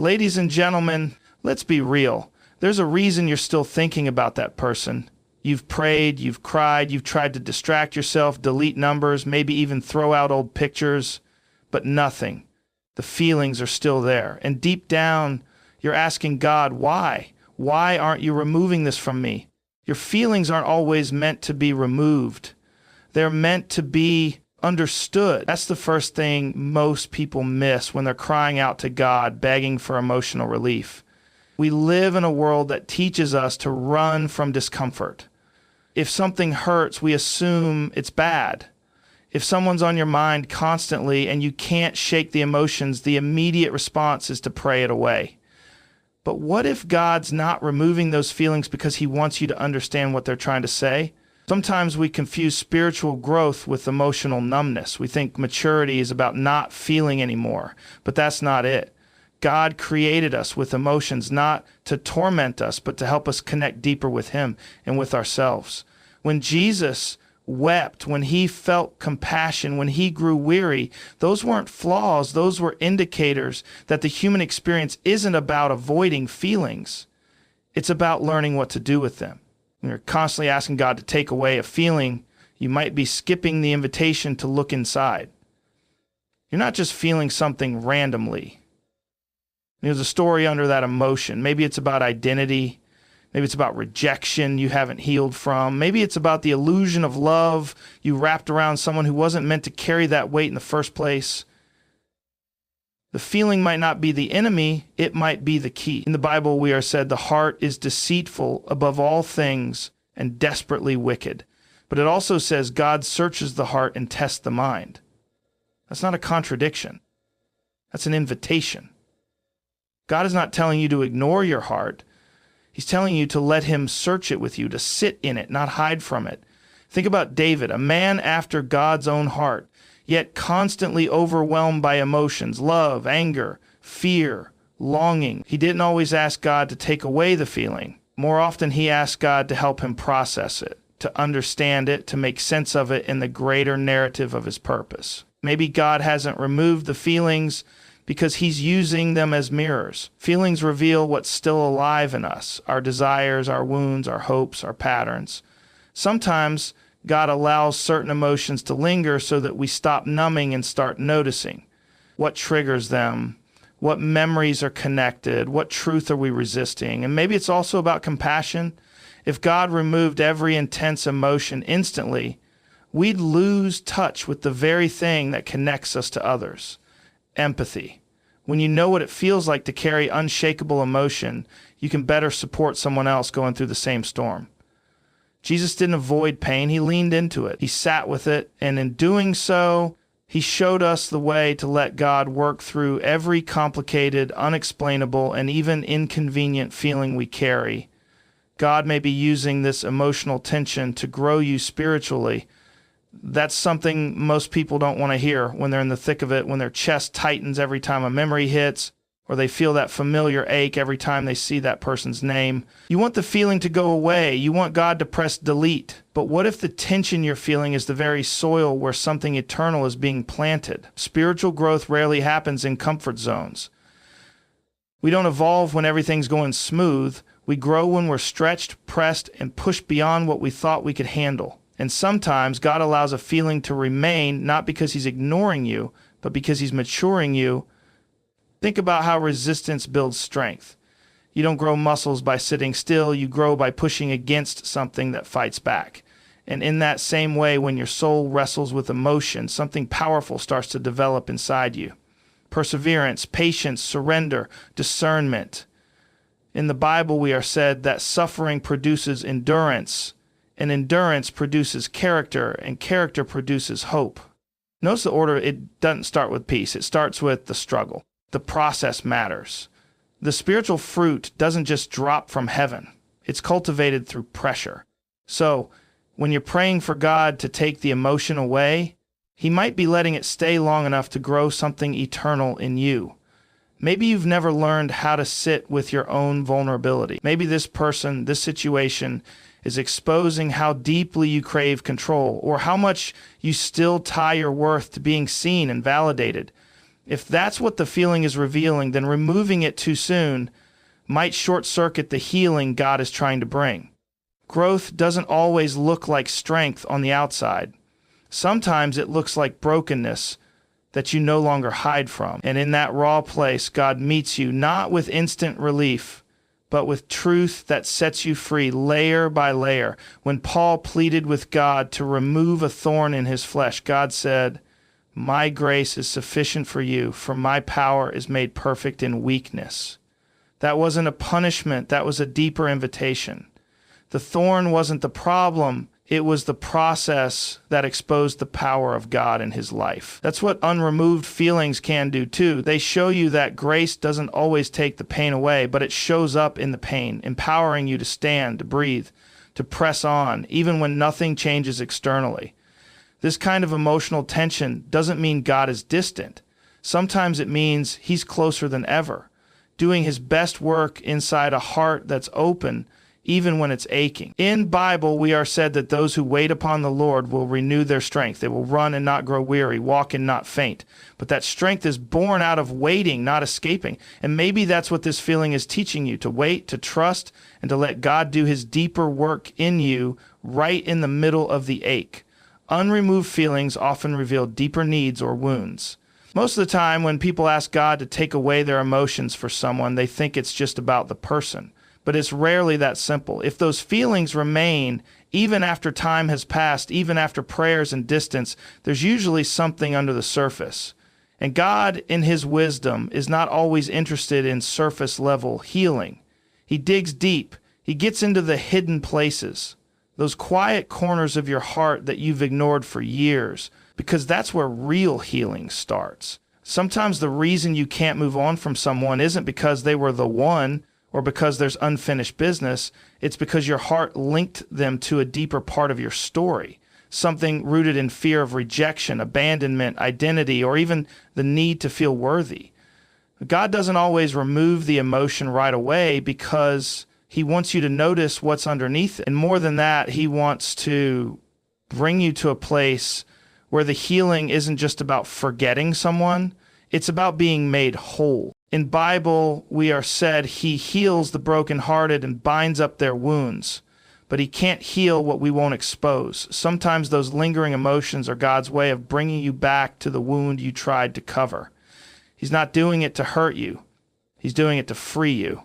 Ladies and gentlemen, let's be real. There's a reason you're still thinking about that person. You've prayed, you've cried, you've tried to distract yourself, delete numbers, maybe even throw out old pictures, but nothing. The feelings are still there. And deep down, you're asking God, why? Why aren't you removing this from me? Your feelings aren't always meant to be removed. They're meant to be understood. That's the first thing most people miss when they're crying out to God, begging for emotional relief. We live in a world that teaches us to run from discomfort. If something hurts, we assume it's bad. If someone's on your mind constantly and you can't shake the emotions, the immediate response is to pray it away. But what if God's not removing those feelings because he wants you to understand what they're trying to say? Sometimes we confuse spiritual growth with emotional numbness. We think maturity is about not feeling anymore, but that's not it. God created us with emotions not to torment us, but to help us connect deeper with him and with ourselves. When Jesus wept, when he felt compassion, when he grew weary, those weren't flaws. Those were indicators that the human experience isn't about avoiding feelings. It's about learning what to do with them. When you're constantly asking God to take away a feeling, you might be skipping the invitation to look inside. You're not just feeling something randomly. There's a story under that emotion. Maybe it's about identity. Maybe it's about rejection you haven't healed from. Maybe it's about the illusion of love you wrapped around someone who wasn't meant to carry that weight in the first place. The feeling might not be the enemy, it might be the key. In the Bible, we are said the heart is deceitful above all things and desperately wicked. But it also says God searches the heart and tests the mind. That's not a contradiction. That's an invitation. God is not telling you to ignore your heart. He's telling you to let him search it with you, to sit in it, not hide from it. Think about David, a man after God's own heart, yet constantly overwhelmed by emotions, love, anger, fear, longing. He didn't always ask God to take away the feeling. More often, he asked God to help him process it, to understand it, to make sense of it in the greater narrative of his purpose. Maybe God hasn't removed the feelings because he's using them as mirrors. Feelings reveal what's still alive in us, our desires, our wounds, our hopes, our patterns. Sometimes God allows certain emotions to linger so that we stop numbing and start noticing. What triggers them? What memories are connected? What truth are we resisting? And maybe it's also about compassion. If God removed every intense emotion instantly, we'd lose touch with the very thing that connects us to others. Empathy. When you know what it feels like to carry unshakable emotion, you can better support someone else going through the same storm. Jesus didn't avoid pain, he leaned into it. He sat with it, and in doing so, he showed us the way to let God work through every complicated, unexplainable, and even inconvenient feeling we carry. God may be using this emotional tension to grow you spiritually. That's something most people don't want to hear when they're in the thick of it, when their chest tightens every time a memory hits, or they feel that familiar ache every time they see that person's name. You want the feeling to go away. You want God to press delete. But what if the tension you're feeling is the very soil where something eternal is being planted? Spiritual growth rarely happens in comfort zones. We don't evolve when everything's going smooth. We grow when we're stretched, pressed, and pushed beyond what we thought we could handle. And sometimes God allows a feeling to remain, not because he's ignoring you, but because he's maturing you. Think about how resistance builds strength. You don't grow muscles by sitting still. You grow by pushing against something that fights back. And in that same way, when your soul wrestles with emotion, something powerful starts to develop inside you. Perseverance, patience, surrender, discernment. In the Bible, we are said that suffering produces endurance, and endurance produces character, and character produces hope. Notice the order. It doesn't start with peace. It starts with the struggle. The process matters. The spiritual fruit doesn't just drop from heaven. It's cultivated through pressure. So when you're praying for God to take the emotion away, he might be letting it stay long enough to grow something eternal in you. Maybe you've never learned how to sit with your own vulnerability. Maybe this person, this situation is exposing how deeply you crave control, or how much you still tie your worth to being seen and validated. If that's what the feeling is revealing, then removing it too soon might short-circuit the healing God is trying to bring. Growth doesn't always look like strength on the outside. Sometimes it looks like brokenness that you no longer hide from. And in that raw place, God meets you not with instant relief, but with truth that sets you free layer by layer. When Paul pleaded with God to remove a thorn in his flesh, God said, "My grace is sufficient for you, for my power is made perfect in weakness." That wasn't a punishment, that was a deeper invitation. The thorn wasn't the problem, it was the process that exposed the power of God in his life. That's what unremoved feelings can do too. They show you that grace doesn't always take the pain away, but it shows up in the pain, empowering you to stand, to breathe, to press on, even when nothing changes externally. This kind of emotional tension doesn't mean God is distant. Sometimes it means he's closer than ever, doing his best work inside a heart that's open even when it's aching. In Bible, we are said that those who wait upon the Lord will renew their strength. They will run and not grow weary, walk and not faint. But that strength is born out of waiting, not escaping. And maybe that's what this feeling is teaching you, to wait, to trust, and to let God do his deeper work in you right in the middle of the ache. Unremoved feelings often reveal deeper needs or wounds. Most of the time, when people ask God to take away their emotions for someone, they think it's just about the person. But it's rarely that simple. If those feelings remain, even after time has passed, even after prayers and distance, there's usually something under the surface. And God, in his wisdom, is not always interested in surface-level healing. He digs deep. He gets into the hidden places, those quiet corners of your heart that you've ignored for years, because that's where real healing starts. Sometimes the reason you can't move on from someone isn't because they were the one, or because there's unfinished business. It's because your heart linked them to a deeper part of your story, something rooted in fear of rejection, abandonment, identity, or even the need to feel worthy. God doesn't always remove the emotion right away because he wants you to notice what's underneath it. And more than that, he wants to bring you to a place where the healing isn't just about forgetting someone, it's about being made whole. In Bible, we are said he heals the brokenhearted and binds up their wounds, but he can't heal what we won't expose. Sometimes those lingering emotions are God's way of bringing you back to the wound you tried to cover. He's not doing it to hurt you. He's doing it to free you.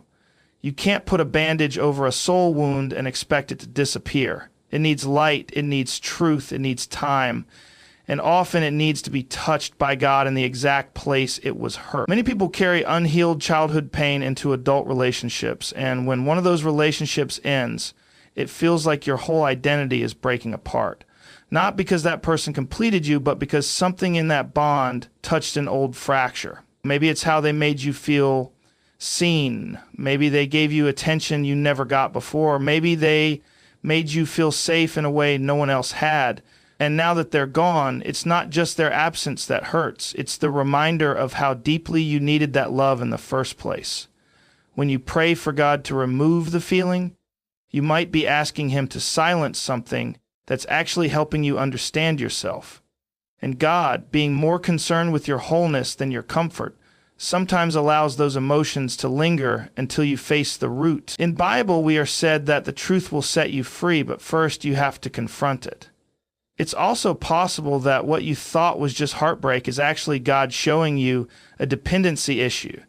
You can't put a bandage over a soul wound and expect it to disappear. It needs light, it needs truth, it needs time. And often it needs to be touched by God in the exact place it was hurt. Many people carry unhealed childhood pain into adult relationships, and when one of those relationships ends, it feels like your whole identity is breaking apart. Not because that person completed you, but because something in that bond touched an old fracture. Maybe it's how they made you feel seen. Maybe they gave you attention you never got before. Maybe they made you feel safe in a way no one else had. And now that they're gone, it's not just their absence that hurts. It's the reminder of how deeply you needed that love in the first place. When you pray for God to remove the feeling, you might be asking him to silence something that's actually helping you understand yourself. And God, being more concerned with your wholeness than your comfort, sometimes allows those emotions to linger until you face the root. In Bible, we are said that the truth will set you free, but first you have to confront it. It's also possible that what you thought was just heartbreak is actually God showing you a dependency issue.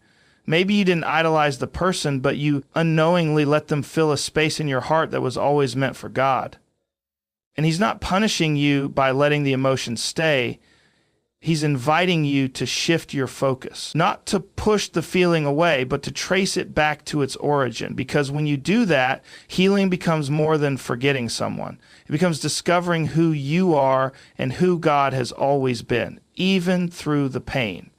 Maybe you didn't idolize the person, but you unknowingly let them fill a space in your heart that was always meant for God. And he's not punishing you by letting the emotion stay. He's inviting you to shift your focus, not to push the feeling away, but to trace it back to its origin. Because when you do that, healing becomes more than forgetting someone. It becomes discovering who you are and who God has always been, even through the pain.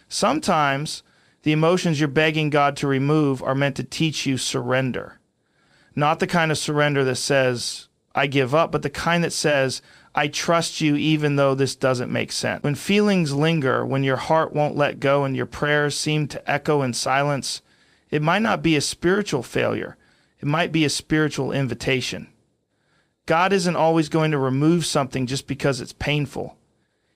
Sometimes the emotions you're begging God to remove are meant to teach you surrender. Not the kind of surrender that says, I give up, but the kind that says, I trust you even though this doesn't make sense. When feelings linger, when your heart won't let go and your prayers seem to echo in silence, it might not be a spiritual failure. It might be a spiritual invitation. God isn't always going to remove something just because it's painful.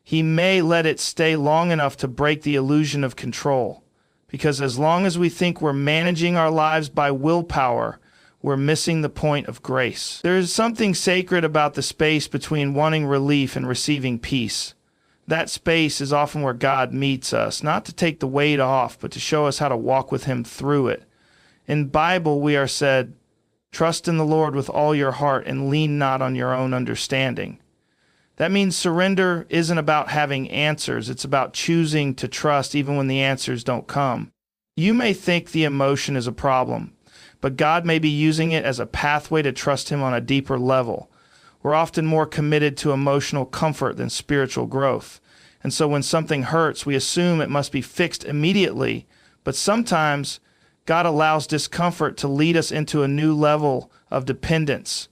He may let it stay long enough to break the illusion of control. Because as long as we think we're managing our lives by willpower, we're missing the point of grace. There is something sacred about the space between wanting relief and receiving peace. That space is often where God meets us, not to take the weight off, but to show us how to walk with Him through it. In the Bible, we are said, "Trust in the Lord with all your heart and lean not on your own understanding." That means surrender isn't about having answers. It's about choosing to trust even when the answers don't come. You may think the emotion is a problem, but God may be using it as a pathway to trust Him on a deeper level. We're often more committed to emotional comfort than spiritual growth. And so when something hurts, we assume it must be fixed immediately. But sometimes God allows discomfort to lead us into a new level of dependence.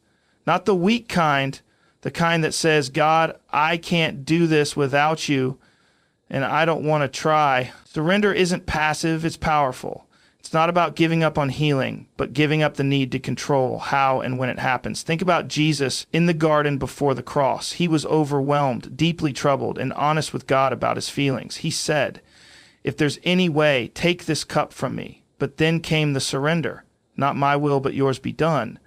Not the weak kind, the kind that says, "God, I can't do this without you, and I don't want to try." Surrender isn't passive, it's powerful. It's not about giving up on healing, but giving up the need to control how and when it happens. Think about Jesus in the garden before the cross. He was overwhelmed, deeply troubled, and honest with God about his feelings. He said, "If there's any way, take this cup from me." But then came the surrender. "Not my will, but yours be done."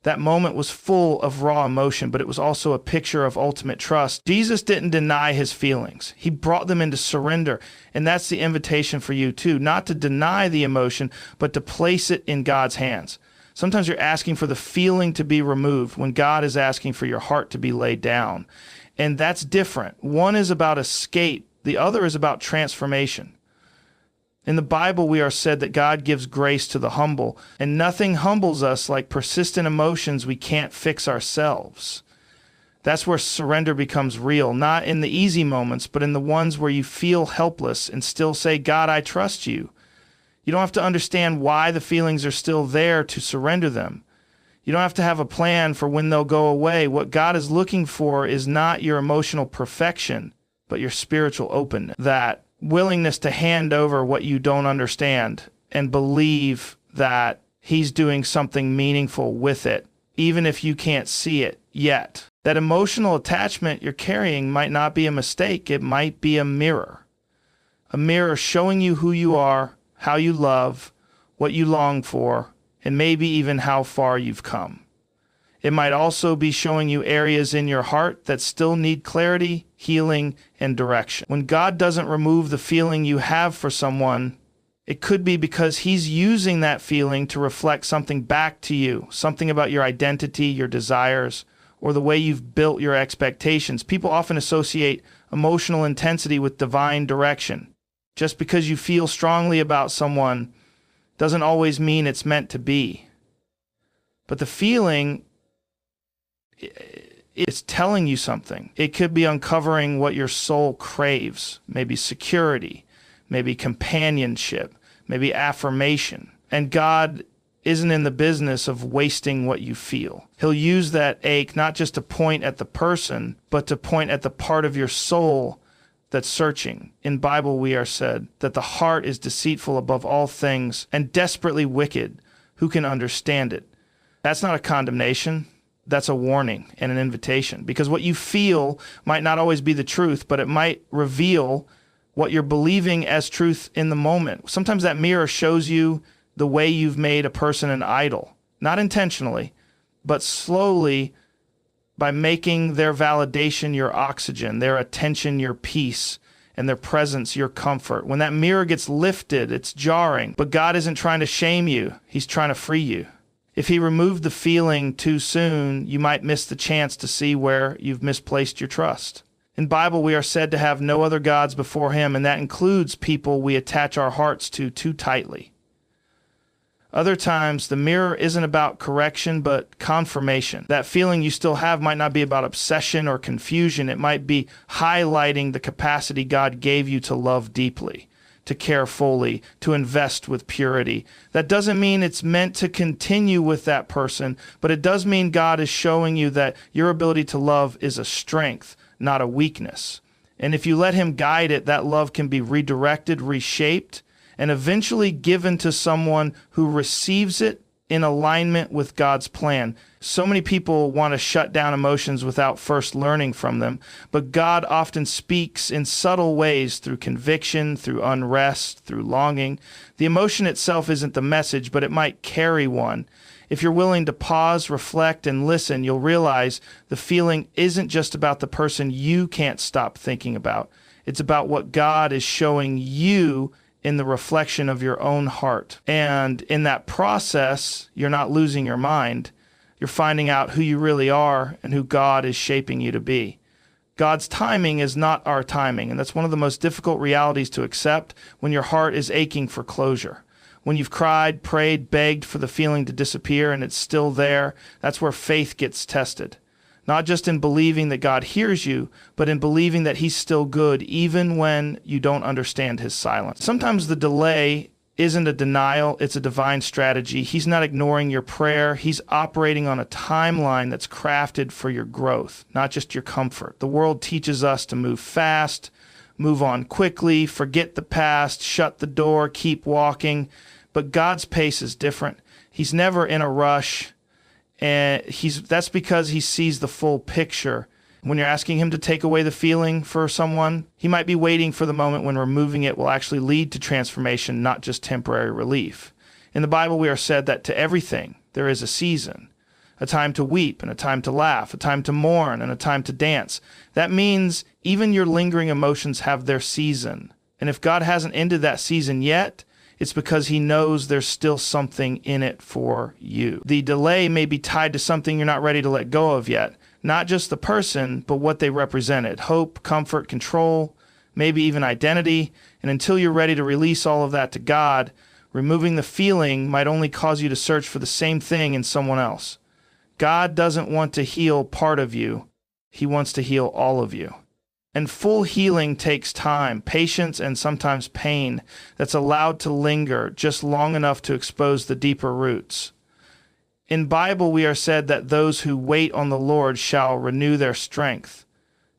That moment was full of raw emotion, but it was also a picture of ultimate trust. Jesus didn't deny his feelings. He brought them into surrender. And that's the invitation for you too, not to deny the emotion, but to place it in God's hands. Sometimes you're asking for the feeling to be removed when God is asking for your heart to be laid down. And that's different. One is about escape. The other is about transformation. In the Bible, we are said that God gives grace to the humble, and nothing humbles us like persistent emotions we can't fix ourselves. That's where surrender becomes real, not in the easy moments, but in the ones where you feel helpless and still say, "God, I trust you." You don't have to understand why the feelings are still there to surrender them. You don't have to have a plan for when they'll go away. What God is looking for is not your emotional perfection, but your spiritual openness. That willingness to hand over what you don't understand and believe that He's doing something meaningful with it, even if you can't see it yet. That emotional attachment you're carrying might not be a mistake. It might be a mirror showing you who you are, how you love, what you long for, and maybe even how far you've come. It might also be showing you areas in your heart that still need clarity, healing, and direction. When God doesn't remove the feeling you have for someone, it could be because He's using that feeling to reflect something back to you, something about your identity, your desires, or the way you've built your expectations. People often associate emotional intensity with divine direction. Just because you feel strongly about someone doesn't always mean it's meant to be. But the feeling, it's telling you something. It could be uncovering what your soul craves, maybe security, maybe companionship, maybe affirmation. And God isn't in the business of wasting what you feel. He'll use that ache not just to point at the person, but to point at the part of your soul that's searching. In Bible, we are said that the heart is deceitful above all things and desperately wicked. Who can understand it? That's not a condemnation. That's a warning and an invitation, because what you feel might not always be the truth, but it might reveal what you're believing as truth in the moment. Sometimes that mirror shows you the way you've made a person an idol, not intentionally, but slowly by making their validation your oxygen, their attention your peace, and their presence your comfort. When that mirror gets lifted, it's jarring, but God isn't trying to shame you. He's trying to free you. If He removed the feeling too soon, you might miss the chance to see where you've misplaced your trust. In Bible, we are said to have no other gods before Him, and that includes people we attach our hearts to too tightly. Other times, the mirror isn't about correction, but confirmation. That feeling you still have might not be about obsession or confusion. It might be highlighting the capacity God gave you to love deeply, to care fully, to invest with purity. That doesn't mean it's meant to continue with that person, but it does mean God is showing you that your ability to love is a strength, not a weakness. And if you let Him guide it, that love can be redirected, reshaped, and eventually given to someone who receives it in alignment with God's plan. So many people want to shut down emotions without first learning from them, but God often speaks in subtle ways through conviction, through unrest, through longing. The emotion itself isn't the message, but it might carry one. If you're willing to pause, reflect, and listen, you'll realize the feeling isn't just about the person you can't stop thinking about. It's about what God is showing you in the reflection of your own heart. And in that process, you're not losing your mind. You're finding out who you really are and who God is shaping you to be. God's timing is not our timing, and that's one of the most difficult realities to accept when your heart is aching for closure. When you've cried, prayed, begged for the feeling to disappear and it's still there, that's where faith gets tested. Not just in believing that God hears you, but in believing that He's still good even when you don't understand His silence. Sometimes the delay isn't a denial, it's a divine strategy. He's not ignoring your prayer. He's operating on a timeline that's crafted for your growth, not just your comfort. The world teaches us to move fast, move on quickly, forget the past, shut the door, keep walking. But God's pace is different. He's never in a rush. And that's because He sees the full picture. When you're asking Him to take away the feeling for someone, He might be waiting for the moment when removing it will actually lead to transformation, not just temporary relief. In the Bible, we are said that to everything there is a season, a time to weep and a time to laugh, a time to mourn and a time to dance. That means even your lingering emotions have their season. And if God hasn't ended that season yet, it's because He knows there's still something in it for you. The delay may be tied to something you're not ready to let go of yet. Not just the person, but what they represented. Hope, comfort, control, maybe even identity. And until you're ready to release all of that to God, removing the feeling might only cause you to search for the same thing in someone else. God doesn't want to heal part of you. He wants to heal all of you. And full healing takes time, patience, and sometimes pain that's allowed to linger just long enough to expose the deeper roots. In Bible, we are said that those who wait on the Lord shall renew their strength.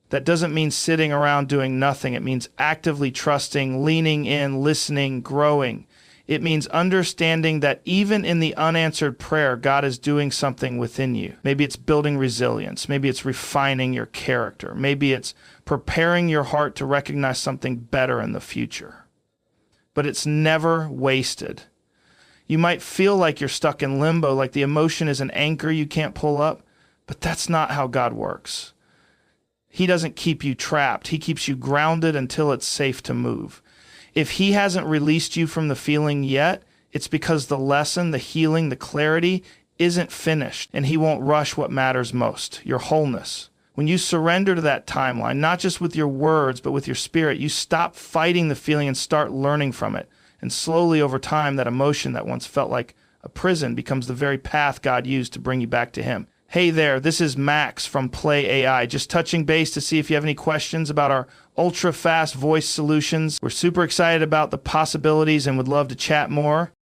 That doesn't mean sitting around doing nothing. It means actively trusting, leaning in, listening, growing. It means understanding that even in the unanswered prayer, God is doing something within you. Maybe it's building resilience. Maybe it's refining your character. Maybe it's preparing your heart to recognize something better in the future. But it's never wasted. You might feel like you're stuck in limbo, like the emotion is an anchor you can't pull up, but that's not how God works. He doesn't keep you trapped. He keeps you grounded until it's safe to move. If He hasn't released you from the feeling yet, it's because the lesson, the healing, the clarity isn't finished, and He won't rush what matters most, your wholeness. When you surrender to that timeline, not just with your words, but with your spirit, you stop fighting the feeling and start learning from it. And slowly over time, that emotion that once felt like a prison becomes the very path God used to bring you back to Him. Hey there, this is Max from Play AI. Just touching base to see if you have any questions about our ultra-fast voice solutions. We're super excited about the possibilities and would love to chat more.